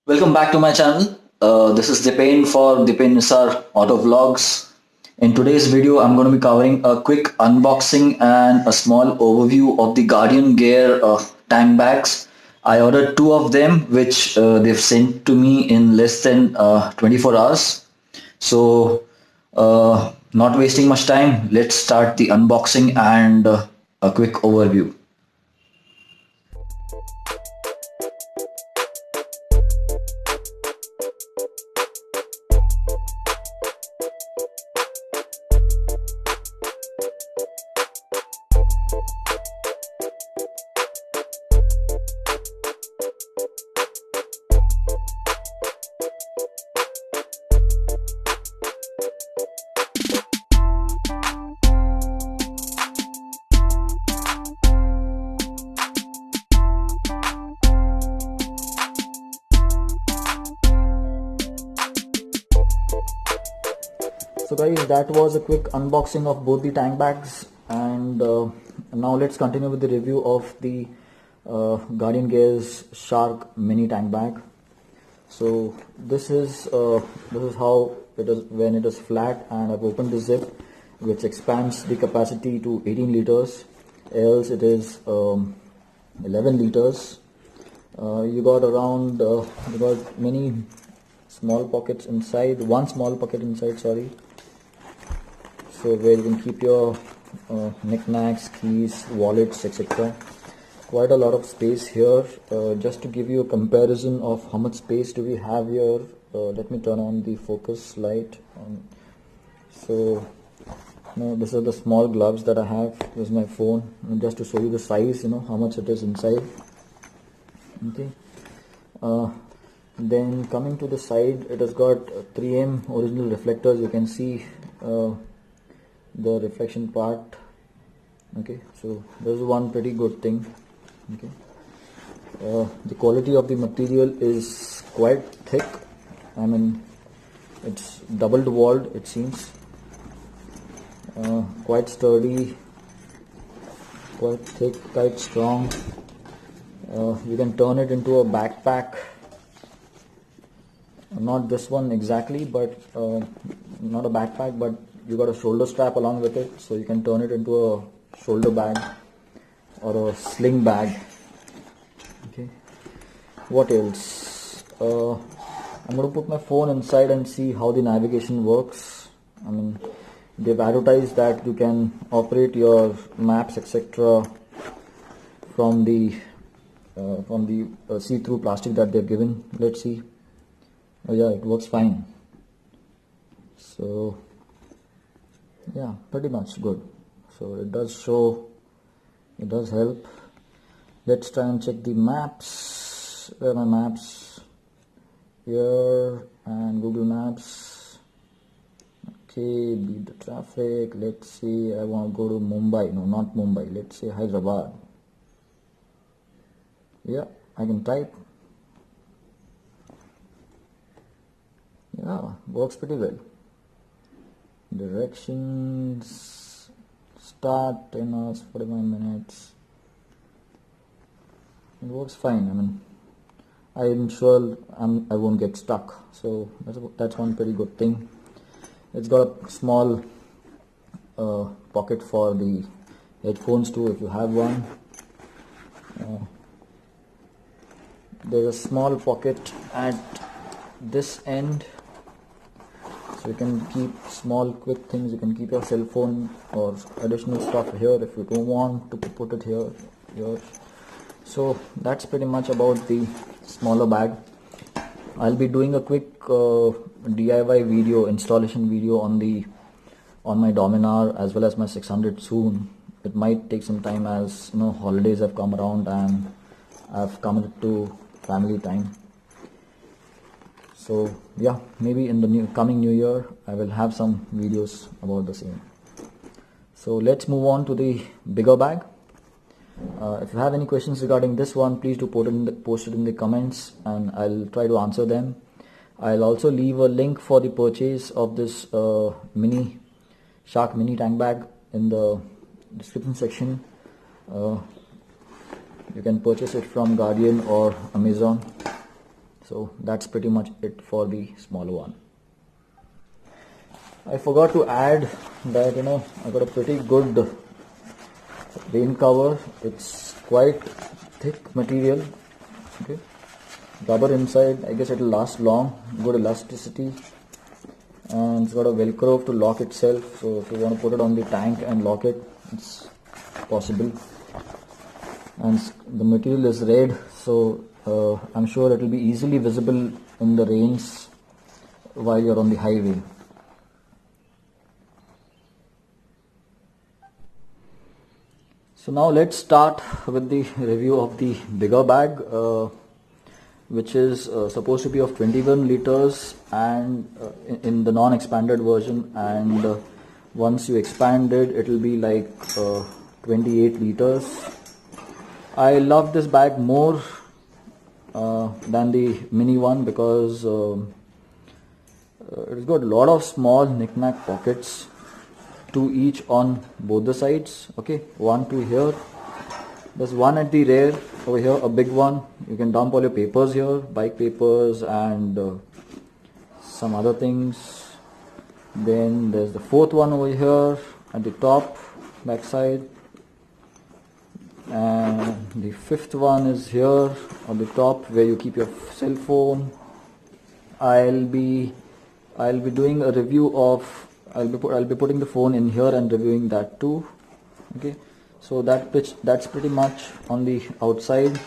Welcome back to my channel. This is Dipen for Dipen Nisar Auto Vlogs. In today's video, I'm going to be covering a quick unboxing and a small overview of the Guardian Gear tank bags. I ordered two of them, which they've sent to me in less than 24 hours. So, not wasting much time, let's start the unboxing and a quick overview. So guys, that was a quick unboxing of both the tank bags, and now let's continue with the review of the Guardian Gear's Shark mini tank bag. So this is how it is when it is flat, and I've opened the zip, which expands the capacity to 18 liters, else it is 11 liters. You got many small pockets inside, one small pocket inside, sorry. So where you can keep your knickknacks, keys, wallets, etc. Quite a lot of space here. Just to give you a comparison of how much space do we have here, let me turn on the focus light. So this are the small gloves that I have. This is my phone, and just to show you the size, how much it is inside. Okay. Then coming to the side, it has got 3M original reflectors. You can see the reflection part. Okay, so this is one pretty good thing. Okay, the quality of the material is quite thick. I mean, it's double walled, it seems. Quite sturdy, quite thick, quite strong. You can turn it into a backpack. Not this one exactly, but not a backpack, but you got a shoulder strap along with it, so you can turn it into a shoulder bag or a sling bag. Okay, what else? I'm going to put my phone inside and see how the navigation works. I mean, they've advertised that you can operate your maps, etc. from the see-through plastic that they've given. Let's see. Oh yeah, it works fine. So yeah, pretty much good. So it does show, it does help. Let's try and check the maps. Where are my maps? Here, and Google Maps. Okay, beat the traffic. Let's see, I want to go to Mumbai. No, not Mumbai. Let's say Hyderabad. Yeah, I can type. Yeah, works pretty well. Directions, start 10 hours 45 minutes. It works fine. I mean, I'm sure I won't get stuck, so that's one pretty good thing. It's got a small pocket for the headphones too, if you have one. There's a small pocket at this end, so you can keep small quick things. You can keep your cell phone or additional stuff here if you don't want to put it here. So that's pretty much about the smaller bag. I'll be doing a quick DIY video, installation video on my Dominar as well as my 600 soon. It might take some time, as holidays have come around and I've come to family time. So yeah, maybe in the coming new year I will have some videos about the same. So let's move on to the bigger bag. If you have any questions regarding this one, please do post it in the comments, and I'll try to answer them. I'll also leave a link for the purchase of this Shark mini tank bag in the description section. You can purchase it from Guardian or Amazon. So that's pretty much it for the smaller one. I forgot to add that I got a pretty good rain cover. It's quite thick material, okay, rubber inside. I guess it will last long, good elasticity, and it's got a velcro to lock itself, so if you want to put it on the tank and lock it, it's possible. And the material is red, so I'm sure it will be easily visible in the rains while you're on the highway. So now let's start with the review of the bigger bag, which is supposed to be of 21 liters and in the non-expanded version, and once you expand it, it will be like 28 liters. I love this bag more than the mini one because it's got a lot of small knick-knack pockets, two each on both the sides. Okay, one, two here. There's one at the rear over here, a big one. You can dump all your papers here, bike papers and some other things. Then there's the fourth one over here at the top, back side. And the fifth one is here on the top where you keep your cell phone. I'll be doing a review of, I'll be putting the phone in here and reviewing that too. Okay, so that's pretty much on the outside.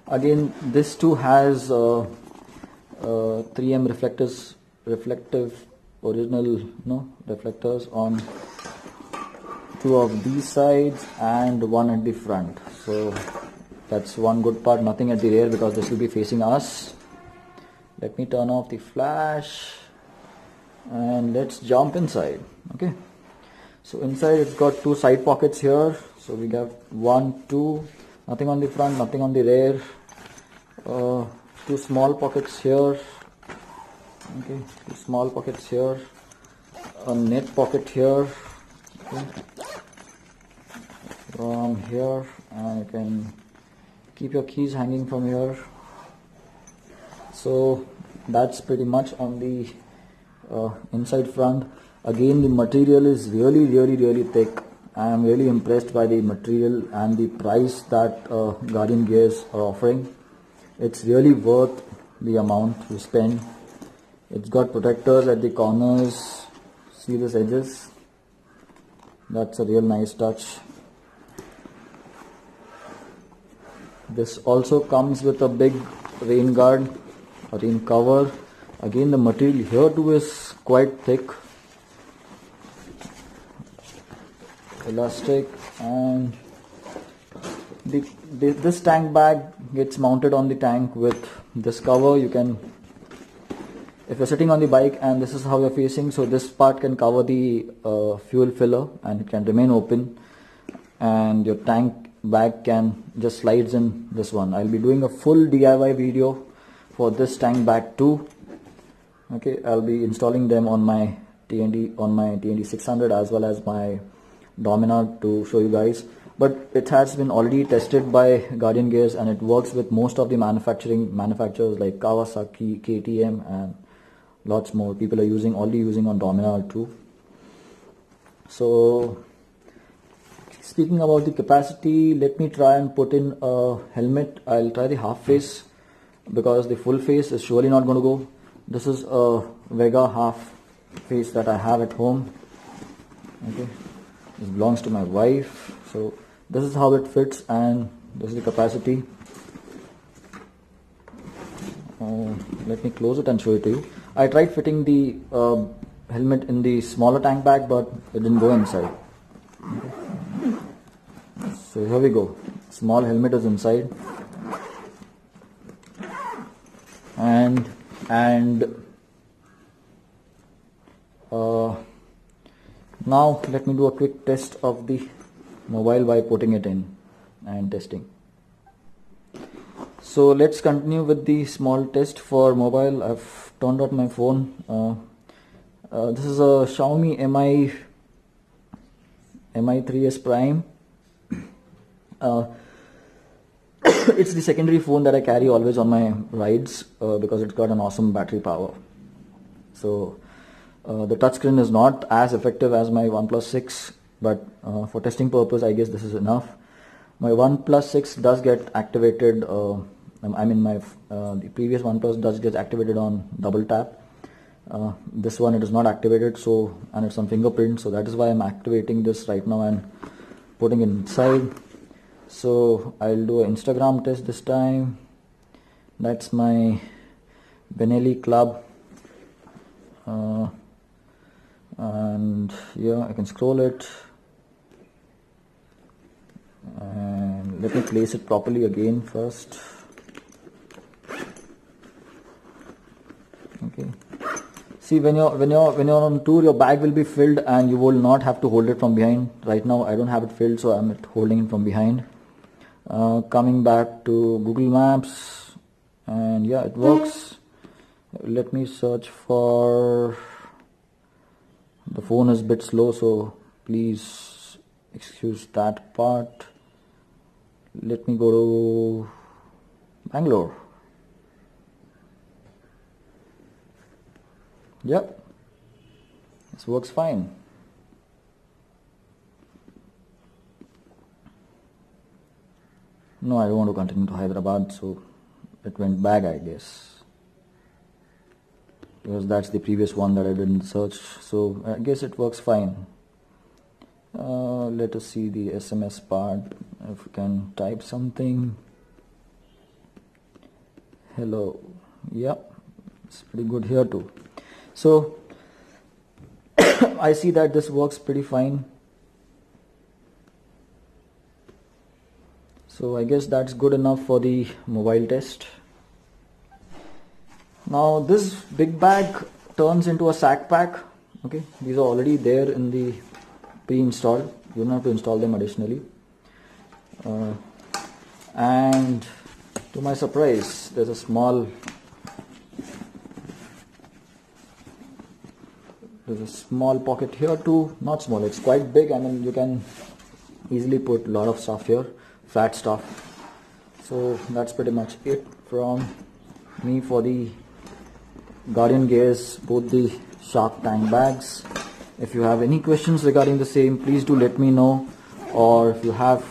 Again, this too has 3M reflective original reflectors on two of these sides and one at the front. So that's one good part. Nothing at the rear because this will be facing us. Let me turn off the flash and let's jump inside. Okay, so inside it's got two side pockets here. So we got 1, 2, nothing on the front, nothing on the rear. Two small pockets here. Okay, two small pockets here. A net pocket here. Okay. From here, and you can keep your keys hanging from here. So that's pretty much on the inside front. Again, the material is really thick. I am really impressed by the material and the price that Guardian Gears are offering. It's really worth the amount you spend. It's got protectors at the corners. See these edges? That's a real nice touch. This also comes with a big rain guard, a rain cover. Again, the material here too is quite thick, elastic, and this tank bag gets mounted on the tank with this cover. You can, if you're sitting on the bike and this is how you're facing, so this part can cover the fuel filler and it can remain open, and your tank bag can just slides in this one. I'll be doing a full DIY video for this tank bag too. Okay, I'll be installing them on my TNT 600 as well as my Dominar to show you guys. But it has been already tested by Guardian Gears and it works with most of the manufacturers like Kawasaki, KTM, and lots more. People are already using on Dominar too. So speaking about the capacity, let me try and put in a helmet. I'll try the half face because the full face is surely not going to go. This is a Vega half face that I have at home. Okay, this belongs to my wife. So this is how it fits and this is the capacity. Let me close it and show it to you. I tried fitting the helmet in the smaller tank bag, but it didn't go inside. Okay. So here we go. Small helmet is inside, and now let me do a quick test of the mobile by putting it in and testing. So let's continue with the small test for mobile. I've turned on my phone. This is a Xiaomi Mi 3s Prime. it's the secondary phone that I carry always on my rides because it's got an awesome battery power. So the touchscreen is not as effective as my OnePlus 6, but for testing purpose I guess this is enough. My OnePlus 6 does get activated, the previous OnePlus does get activated on double tap. This one it is not activated, so, and it's on fingerprint, so that is why I'm activating this right now and putting it inside. So I'll do an Instagram test this time. That's my Benelli club, and yeah, I can scroll it, and let me place it properly again first. Okay. See, when you're on tour, your bag will be filled and you will not have to hold it from behind. Right now I don't have it filled, so I'm holding it from behind. Coming back to Google Maps, and yeah, it works. Let me search for, the phone is a bit slow, so please excuse that part. Let me go to Bangalore. Yep, this works fine. No, I don't want to continue to Hyderabad, so it went back, I guess, because that's the previous one that I didn't search, so I guess it works fine. Let us see the SMS part, if we can type something. Hello. Yep, it's pretty good here too. So I see that this works pretty fine. So I guess that's good enough for the mobile test. Now this big bag turns into a sack pack. Okay, these are already there in the pre-installed. You don't have to install them additionally. And to my surprise, there's a small pocket here too. Not small, it's quite big. I mean, you can easily put a lot of stuff here, flat stuff. So that's pretty much it from me for the Guardian Gears, both the Shark Tank bags. If you have any questions regarding the same, please do let me know. Or if you have,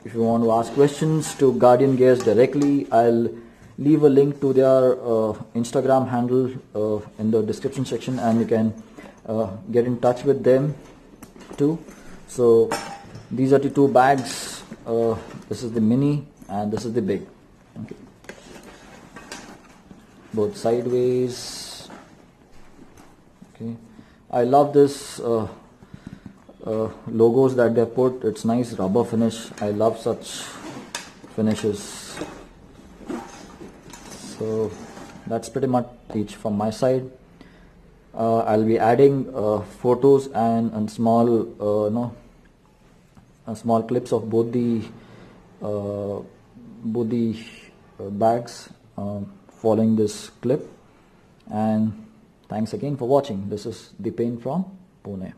if you want to ask questions to Guardian Gears directly, I'll leave a link to their Instagram handle in the description section, and you can get in touch with them too. So these are the two bags. This is the mini and this is the big. Okay. Both sideways. Okay. I love this logos that they put. It's nice rubber finish. I love such finishes. So that's pretty much it from my side. I'll be adding photos and small small clips of both the bags following this clip. And thanks again for watching. This is Dipen from Pune.